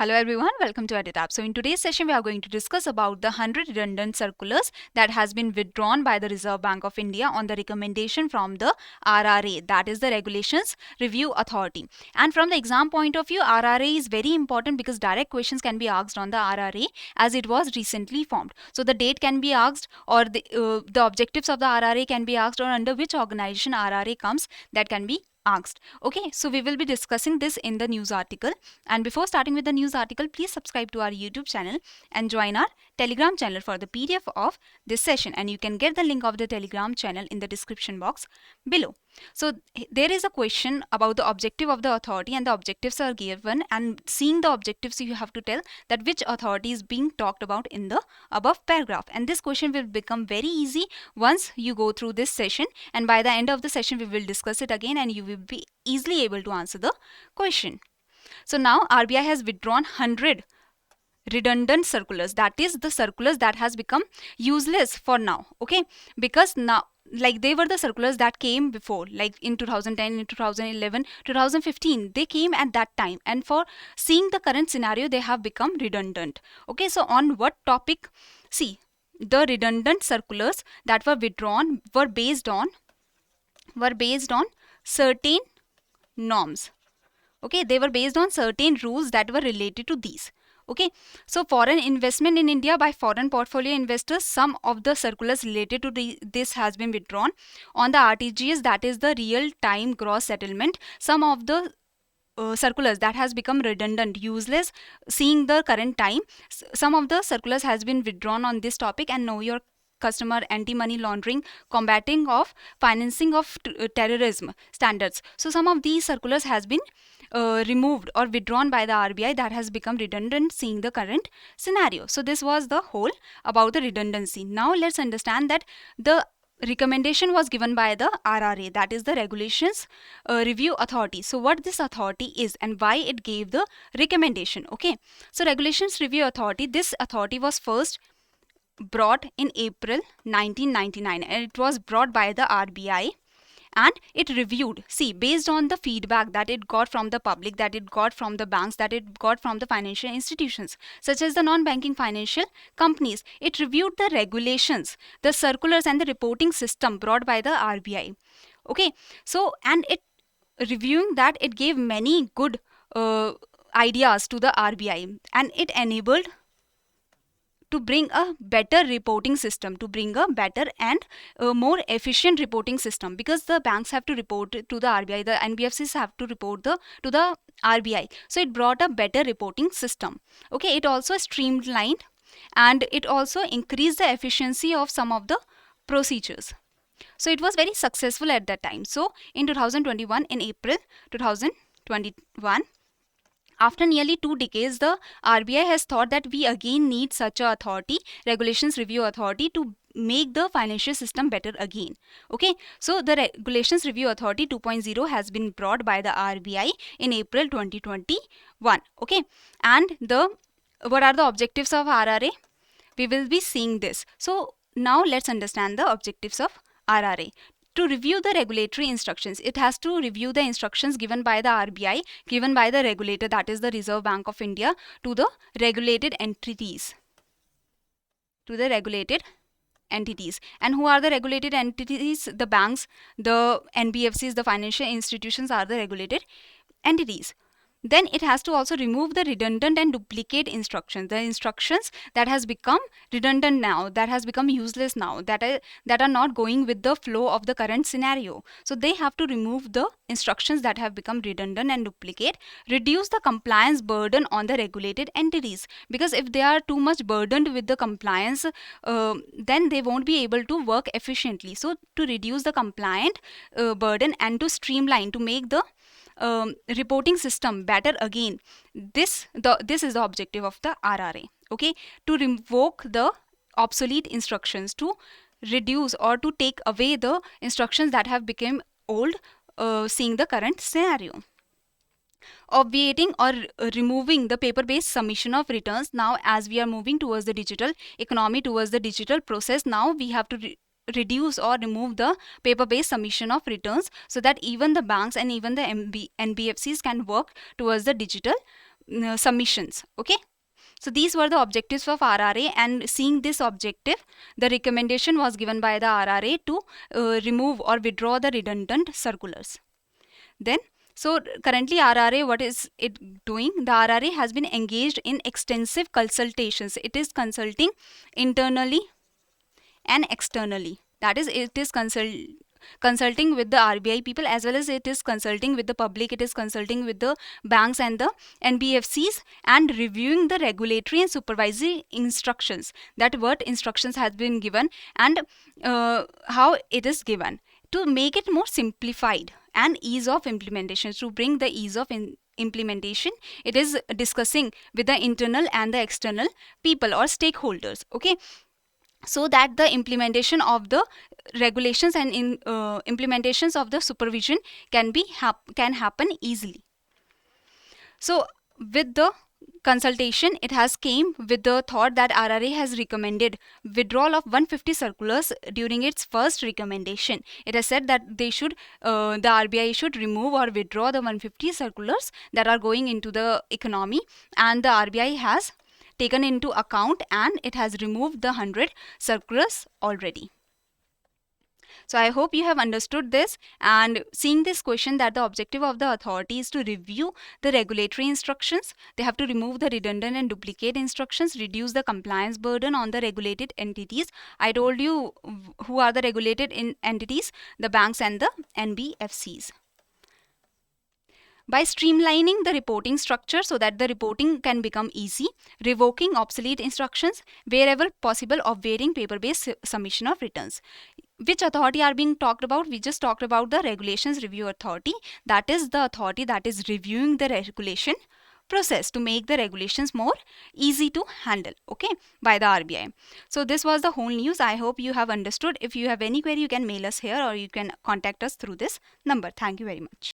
Hello everyone, welcome to EduTap. So in today's session, we are going to discuss about the 100 redundant circulars that has been withdrawn by the Reserve Bank of India on the recommendation from the RRA, that is the Regulations Review Authority. And from the exam point of view, RRA is very important because direct questions can be asked on the RRA as it was recently formed. So the date can be asked, or the objectives of the RRA can be asked, or under which organization RRA comes, that can be asked. Okay, so we will be discussing this in the news article. And before starting with the news article, please subscribe to our YouTube channel and join our Telegram channel for the PDF of this session. And you can get the link of the Telegram channel in the description box below. So there is a question about the objective of the authority, and the objectives are given, and seeing the objectives you have to tell that which authority is being talked about in the above paragraph. And this question will become very easy once you go through this session, and by the end of the session we will discuss it again and you will be easily able to answer the question. So now RBI has withdrawn 100 redundant circulars, that is the circulars that has become useless for now. Okay, because now, like, they were the circulars that came before, like in 2010, in 2011, 2015, they came at that time, and for seeing the current scenario they have become redundant. Okay, so on what topic? See, the redundant circulars that were withdrawn were based on certain norms. Okay, they were based on certain rules that were related to these. Okay, so foreign investment in India by foreign portfolio investors, some of the circulars related to this has been withdrawn. On the RTGS, that is the real time gross settlement, some of the circulars that has become redundant, useless, seeing the current time, some of the circulars has been withdrawn on this topic. And know your customer, anti-money laundering, combating of financing of terrorism standards. So some of these circulars has been removed or withdrawn by the RBI, that has become redundant seeing the current scenario. So this was the whole about the redundancy. Now let's understand that the recommendation was given by the RRA, that is the Regulations Review Authority. So what this authority is and why it gave the recommendation. Okay, so Regulations Review Authority, this authority was first brought in April 1999, and it was brought by the RBI, and it reviewed, see, based on the feedback that it got from the public, that it got from the banks, that it got from the financial institutions such as the non-banking financial companies. It reviewed the regulations, the circulars and the reporting system brought by the RBI. Okay, so, and it reviewing that, it gave many good ideas to the RBI, and it enabled to bring a better reporting system, to bring a better and more efficient reporting system, because the banks have to report to the RBI, the NBFCs have to report to the RBI. So it brought a better reporting system. Okay, it also streamlined and it also increased the efficiency of some of the procedures. So it was very successful at that time. So in 2021, in April 2021, after nearly 2 decades, the RBI has thought that we again need such a authority, Regulations Review Authority, to make the financial system better again. Okay, so the Regulations Review Authority 2.0 has been brought by the RBI in April 2021. Okay, and what are the objectives of RRA? We will be seeing this. So now let's understand the objectives of RRA. To review the regulatory instructions, it has to review the instructions given by the RBI, given by the regulator, that is the Reserve Bank of India, to the regulated entities. And who are the regulated entities? The banks, the NBFCs, the financial institutions are the regulated entities. Then it has to also remove the redundant and duplicate instructions, the instructions that has become redundant now, that has become useless now, that are not going with the flow of the current scenario. So they have to remove the instructions that have become redundant and duplicate, reduce the compliance burden on the regulated entities, because if they are too much burdened with the compliance, then they won't be able to work efficiently. So to reduce the compliant burden and to streamline, to make the reporting system better again, this is the objective of the RRA. Okay, to revoke the obsolete instructions, to reduce or to take away the instructions that have become old, seeing the current scenario. Obviating or removing the paper-based submission of returns. Now as we are moving towards the digital economy, towards the digital process, now we have to reduce or remove the paper-based submission of returns, so that even the banks and even the NBFCs can work towards the digital submissions. Okay. So these were the objectives of RRA, and seeing this objective, the recommendation was given by the RRA to remove or withdraw the redundant circulars. Then, so currently RRA, what is it doing? The RRA has been engaged in extensive consultations. It is consulting internally and externally. That is, it is consulting with the RBI people, as well as it is consulting with the public. It is consulting with the banks and the NBFCs, and reviewing the regulatory and supervisory instructions, that what instructions has been given and how it is given, to make it more simplified and ease of implementation. To bring the ease of implementation, it is discussing with the internal and the external people or stakeholders. Okay, so that the implementation of the regulations and implementations of the supervision can happen easily. So with the consultation, it has came with the thought that RRA has recommended withdrawal of 150 circulars during its first recommendation. It has said that they should, the RBI should remove or withdraw the 150 circulars that are going into the economy, and the RBI has taken into account and it has removed the 100 circulars already. So I hope you have understood this, and seeing this question, that the objective of the authority is to review the regulatory instructions. They have to remove the redundant and duplicate instructions, reduce the compliance burden on the regulated entities. I told you who are the regulated entities: the banks and the NBFCs. By streamlining the reporting structure so that the reporting can become easy, revoking obsolete instructions, wherever possible, obviating paper-based submission of returns. Which authority are being talked about? We just talked about the Regulations Review Authority. That is the authority that is reviewing the regulation process to make the regulations more easy to handle, okay, by the RBI. So this was the whole news. I hope you have understood. If you have any query, you can mail us here or you can contact us through this number. Thank you very much.